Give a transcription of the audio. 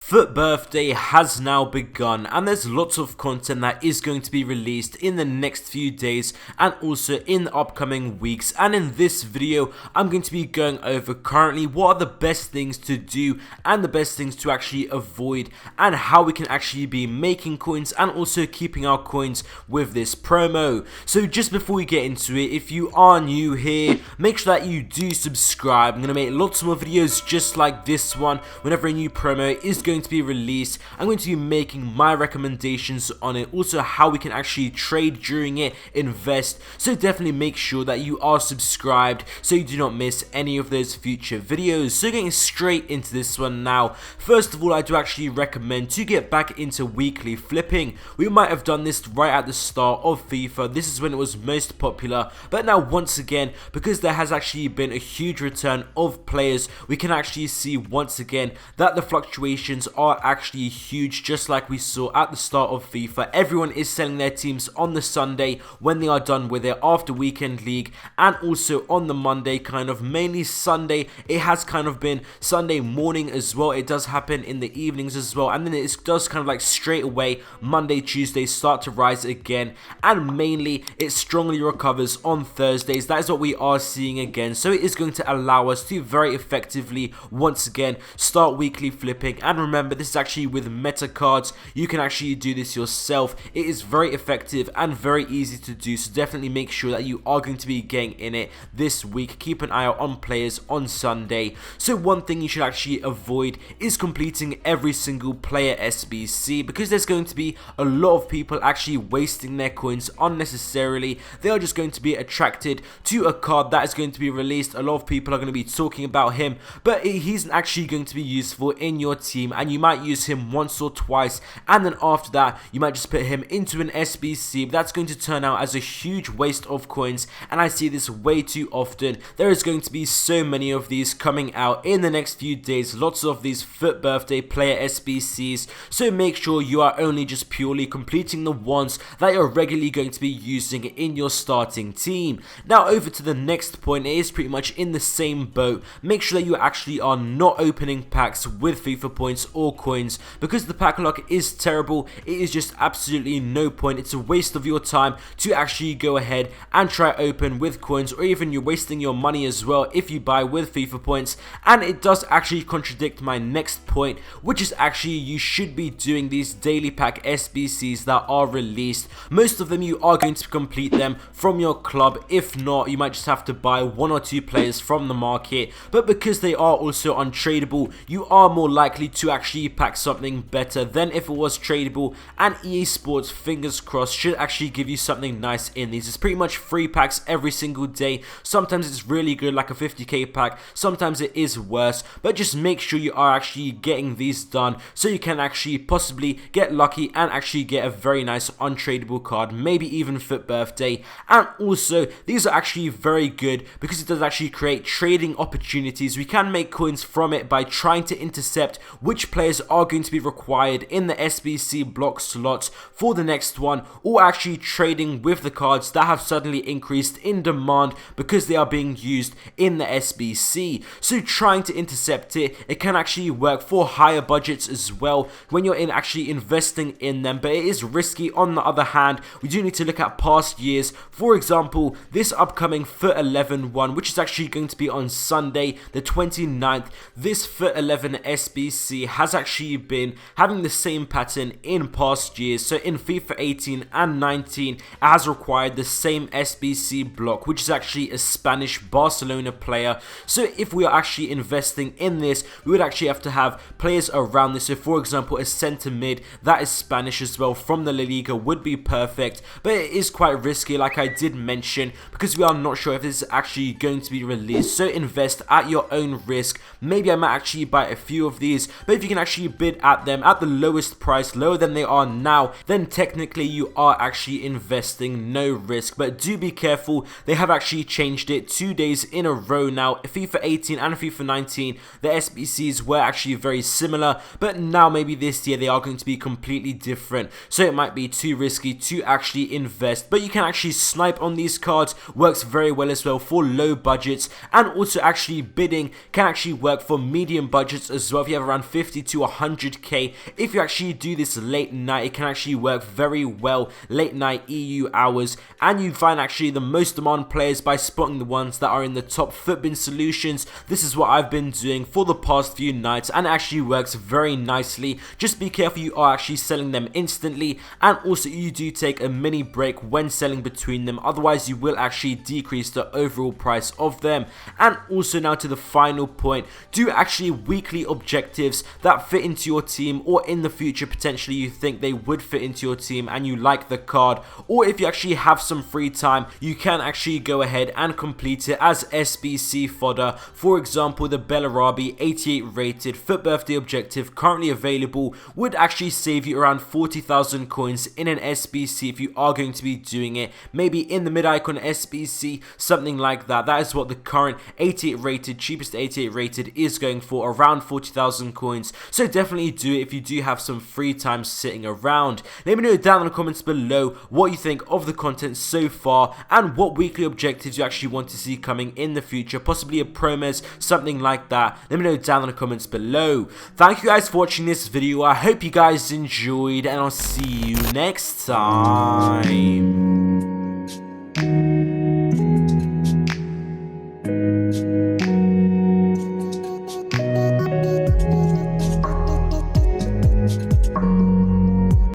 FUT Birthday has now begun, and there's lots of content that is going to be released in the next few days and also in the upcoming weeks. And in this video I'm going to be going over currently what are the best things to do and the best things to actually avoid, and how we can actually be making coins and also keeping our coins with this promo. So just before we get into it, if you are new here, make sure that you do subscribe. I'm going to make lots more videos just like this one whenever a new promo is going to be released. I'm going to be making my recommendations on it, also how we can actually trade during it, invest. So definitely make sure that you are subscribed so you do not miss any of those future videos. So getting straight into this one now, first of all, I do actually recommend to get back into weekly flipping. We might have done this right at the start of FIFA. This is when it was most popular, but now once again, because there has actually been a huge return of players, we can actually see once again that the fluctuations are actually huge, just like we saw at the start of FIFA. Everyone is selling their teams on the Sunday when they are done with it after weekend league, and also on the Monday, kind of mainly Sunday. It has kind of been Sunday morning as well. It does happen in the evenings as well, and then it does kind of like straight away Monday, Tuesday start to rise again, and mainly it strongly recovers on Thursdays. That is what we are seeing again, so it is going to allow us to very effectively once again start weekly flipping. And remember, this is actually with meta cards. You can actually do this yourself. It is very effective and very easy to do, so definitely make sure that you are going to be getting in it this week. Keep an eye out on players on Sunday. So one thing you should actually avoid is completing every single player SBC, because there's going to be a lot of people actually wasting their coins unnecessarily. They are just going to be attracted to a card that is going to be released. A lot of people are going to be talking about him, but he's actually going to be useful in your team, and you might use him once or twice, and then after that you might just put him into an SBC. But that's going to turn out as a huge waste of coins, and I see this way too often. There is going to be so many of these coming out in the next few days, lots of these FUT Birthday player SBCs, so make sure you are only just purely completing the ones that you're regularly going to be using in your starting team. Now over to the next point, it is pretty much in the same boat. Make sure that you actually are not opening packs with FIFA points or coins, because the pack lock is terrible. It is just absolutely no point. It's a waste of your time to actually go ahead and try open with coins, or even you're wasting your money as well if you buy with FIFA points. And it does actually contradict my next point, which is actually you should be doing these daily pack SBCs that are released. Most of them you are going to complete them from your club. If not, you might just have to buy one or two players from the market, but because they are also untradeable, you are more likely to actually pack something better than if it was tradable. And EA Sports, fingers crossed, should actually give you something nice in these. It's pretty much free packs every single day. Sometimes it's really good, like a 50k pack, sometimes it is worse, but just make sure you are actually getting these done so you can actually possibly get lucky and actually get a very nice untradeable card, maybe even FUT Birthday. And also these are actually very good because it does actually create trading opportunities. We can make coins from it by trying to intercept which players are going to be required in the SBC block slots for the next one, or actually trading with the cards that have suddenly increased in demand because they are being used in the SBC. So trying to intercept it, it can actually work for higher budgets as well when you're actually investing in them, but it is risky. On the other hand, we do need to look at past years. For example, this upcoming FUT 11 one, which is actually going to be on Sunday the 29th, this FUT 11 SBC has actually been having the same pattern in past years. So in FIFA 18 and 19, it has required the same SBC block, which is actually a Spanish Barcelona player. So if we are actually investing in this, we would actually have to have players around this. So for example, a centre mid that is Spanish as well from the La Liga would be perfect, but it is quite risky, like I did mention, because we are not sure if this is actually going to be released. So invest at your own risk. Maybe I might actually buy a few of these, but if you can actually bid at them at the lowest price, lower than they are now, then technically you are actually investing, no risk. But do be careful, they have actually changed it 2 days in a row now. FIFA 18 and FIFA 19, the SBCs were actually very similar, but now maybe this year they are going to be completely different, so it might be too risky to actually invest. But you can actually snipe on these cards, works very well as well for low budgets, and also actually bidding can actually work for medium budgets as well. If you have around 50 50 to 100k. If you actually do this late night, it can actually work very well late night EU hours, and you find actually the most demand players by spotting the ones that are in the top FUT bin solutions. This is what I've been doing for the past few nights, and it actually works very nicely. Just be careful you are actually selling them instantly, and also you do take a mini break when selling between them, otherwise you will actually decrease the overall price of them. And also now to the final point, do actually weekly objectives that fit into your team, or in the future potentially you think they would fit into your team and you like the card, or if you actually have some free time, you can actually go ahead and complete it as SBC fodder. For example, the Bellarabi 88 rated FUT Birthday objective currently available would actually save you around 40,000 coins in an SBC if you are going to be doing it, maybe in the mid-icon SBC, something like that. That is what the current 88 rated, cheapest 88 rated is going for, around 40,000 coins. So definitely do it if you do have some free time sitting around. Let me know down in the comments below what you think of the content so far, and what weekly objectives you actually want to see coming in the future, possibly a promes, something like that. Let me know down in the comments below. Thank you guys for watching this video. I hope you guys enjoyed, and I'll see you next time.